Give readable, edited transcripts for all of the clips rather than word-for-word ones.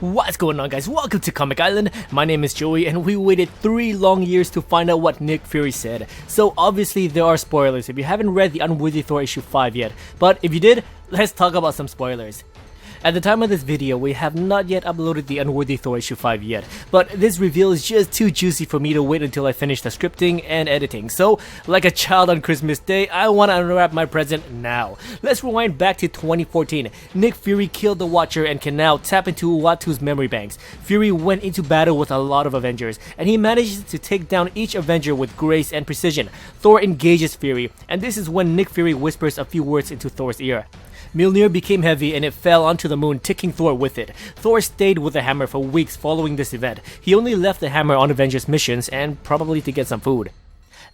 What's going on, guys? Welcome to Comic Island. My name is Joey and we waited 3 long years to find out what Nick Fury said. So obviously there are spoilers if you haven't read the Unworthy Thor issue 5 yet, but if you did, let's talk about some spoilers. At the time of this video, we have not yet uploaded the Unworthy Thor issue 5 yet, but this reveal is just too juicy for me to wait until I finish the scripting and editing. So, like a child on Christmas Day, I want to unwrap my present now. Let's rewind back to 2014. Nick Fury killed the Watcher and can now tap into Uatu's memory banks. Fury went into battle with a lot of Avengers, and he manages to take down each Avenger with grace and precision. Thor engages Fury, and this is when Nick Fury whispers a few words into Thor's ear. Mjolnir became heavy and it fell onto the moon, taking Thor with it. Thor stayed with the hammer for weeks following this event. He only left the hammer on Avengers missions and probably to get some food.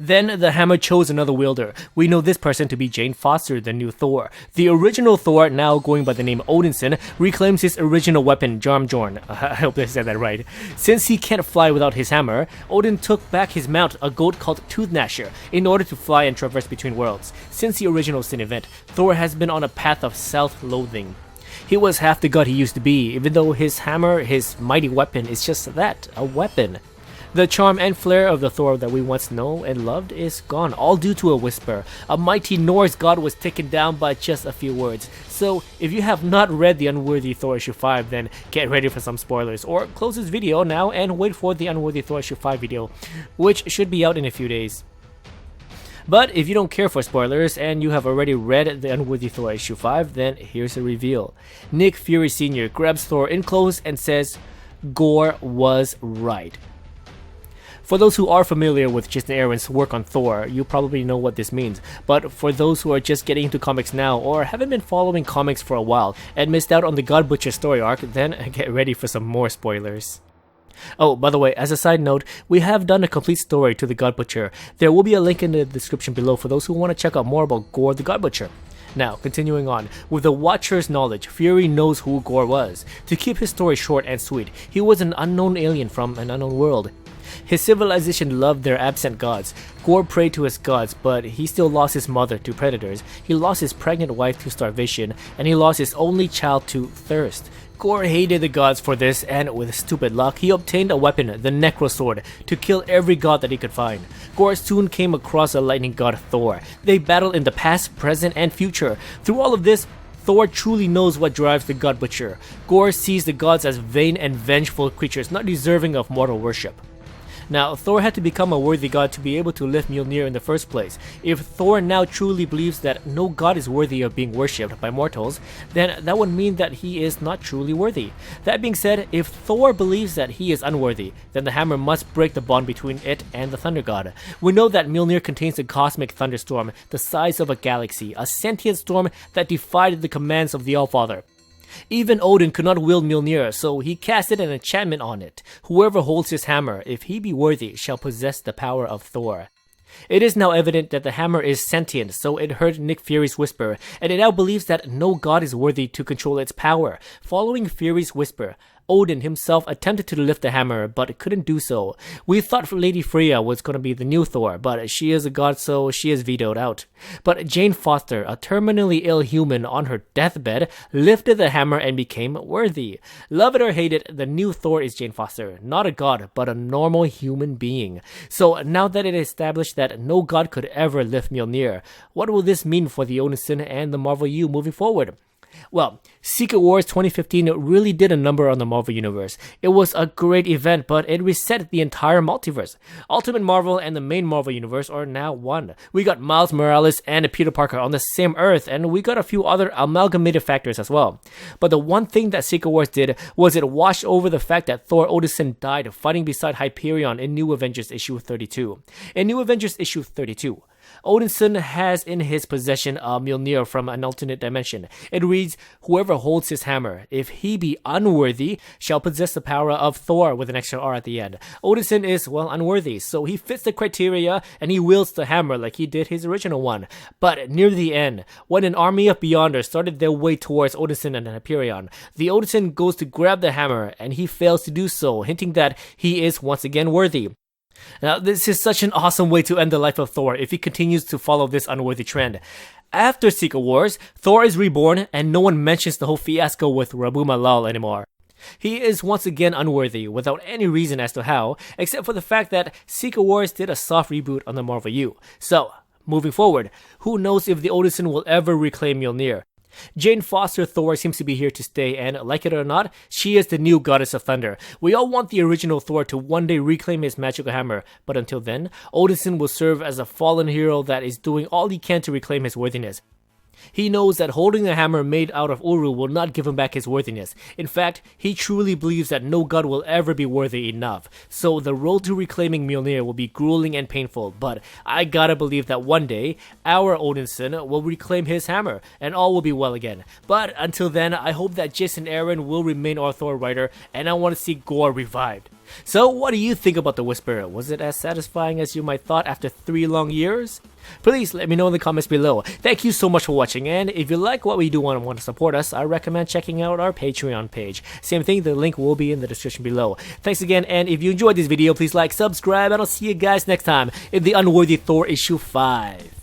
Then the hammer chose another wielder. We know this person to be Jane Foster, the new Thor. The original Thor, now going by the name Odinson, reclaims his original weapon, Jarmjorn. I hope I said that right. Since he can't fly without his hammer, Odin took back his mount, a goat called Toothnasher, in order to fly and traverse between worlds. Since the original Sin event, Thor has been on a path of self-loathing. He was half the god he used to be, even though his hammer, his mighty weapon, is just that, a weapon. The charm and flair of the Thor that we once know and loved is gone, all due to a whisper. A mighty Norse god was taken down by just a few words. So, if you have not read the Unworthy Thor issue 5, then get ready for some spoilers, or close this video now and wait for the Unworthy Thor issue 5 video, which should be out in a few days. But if you don't care for spoilers and you have already read the Unworthy Thor issue 5, then here's a reveal. Nick Fury Sr. grabs Thor in close and says, "Gore was right." For those who are familiar with Jason Aaron's work on Thor, you probably know what this means, but for those who are just getting into comics now or haven't been following comics for a while and missed out on the God Butcher story arc, then get ready for some more spoilers. Oh, by the way, as a side note, we have done a complete story to the God Butcher. There will be a link in the description below for those who want to check out more about Gore the God Butcher. Now, continuing on, with the Watcher's knowledge, Fury knows who Gore was. To keep his story short and sweet, he was an unknown alien from an unknown world. His civilization loved their absent gods. Gore prayed to his gods, but he still lost his mother to predators. He lost his pregnant wife to starvation, and he lost his only child to thirst. Gore hated the gods for this, and with stupid luck, he obtained a weapon, the Necro Sword, to kill every god that he could find. Gore soon came across a lightning god, Thor. They battled in the past, present, and future. Through all of this, Thor truly knows what drives the God Butcher. Gore sees the gods as vain and vengeful creatures not deserving of mortal worship. Now, Thor had to become a worthy god to be able to lift Mjolnir in the first place. If Thor now truly believes that no god is worthy of being worshipped by mortals, then that would mean that he is not truly worthy. That being said, if Thor believes that he is unworthy, then the hammer must break the bond between it and the thunder god. We know that Mjolnir contains a cosmic thunderstorm the size of a galaxy, a sentient storm that defied the commands of the Allfather. Even Odin could not wield Mjolnir, so he casted an enchantment on it. Whoever holds his hammer, if he be worthy, shall possess the power of Thor. It is now evident that the hammer is sentient, so it heard Nick Fury's whisper, and it now believes that no god is worthy to control its power. Following Fury's whisper, Odin himself attempted to lift the hammer, but couldn't do so. We thought Lady Freya was going to be the new Thor, but she is a god, so she is vetoed out. But Jane Foster, a terminally ill human on her deathbed, lifted the hammer and became worthy. Love it or hate it, the new Thor is Jane Foster, not a god, but a normal human being. So now that it is established that no god could ever lift Mjolnir, what will this mean for the Odinson and the Marvel U moving forward? Well, Secret Wars 2015 really did a number on the Marvel Universe. It was a great event, but it reset the entire multiverse. Ultimate Marvel and the main Marvel Universe are now one. We got Miles Morales and Peter Parker on the same Earth, and we got a few other amalgamated factors as well. But the one thing that Secret Wars did was it washed over the fact that Thor Odinson died fighting beside Hyperion in New Avengers issue 32. In New Avengers issue 32, Odinson has in his possession a Mjolnir from an alternate dimension. It reads, "Whoever holds his hammer, if he be unworthy, shall possess the power of Thor," with an extra R at the end. Odinson is, well, unworthy, so he fits the criteria and he wields the hammer like he did his original one. But near the end, when an army of Beyonders started their way towards Odinson and Hyperion, the Odinson goes to grab the hammer and he fails to do so, hinting that he is once again worthy. Now, this is such an awesome way to end the life of Thor if he continues to follow this unworthy trend. After Secret Wars, Thor is reborn and no one mentions the whole fiasco with Rabu Malal anymore. He is once again unworthy, without any reason as to how, except for the fact that Secret Wars did a soft reboot on the Marvel U. So, moving forward, who knows if the Odinson will ever reclaim Mjolnir? Jane Foster Thor seems to be here to stay, and like it or not, she is the new goddess of thunder. We all want the original Thor to one day reclaim his magical hammer, but until then, Odinson will serve as a fallen hero that is doing all he can to reclaim his worthiness. He knows that holding a hammer made out of Uru will not give him back his worthiness. In fact, he truly believes that no god will ever be worthy enough. So the road to reclaiming Mjolnir will be grueling and painful, but I gotta believe that one day, our Odinson will reclaim his hammer, and all will be well again. But until then, I hope that Jason Aaron will remain our Thor writer, and I want to see Gore revived. So what do you think about the Whisperer? Was it as satisfying as you might thought after 3 long years? Please let me know in the comments below. Thank you so much for watching, and if you like what we do and want to support us, I recommend checking out our Patreon page. Same thing, the link will be in the description below. Thanks again, and if you enjoyed this video, please like, subscribe, and I'll see you guys next time in the Unworthy Thor issue 5.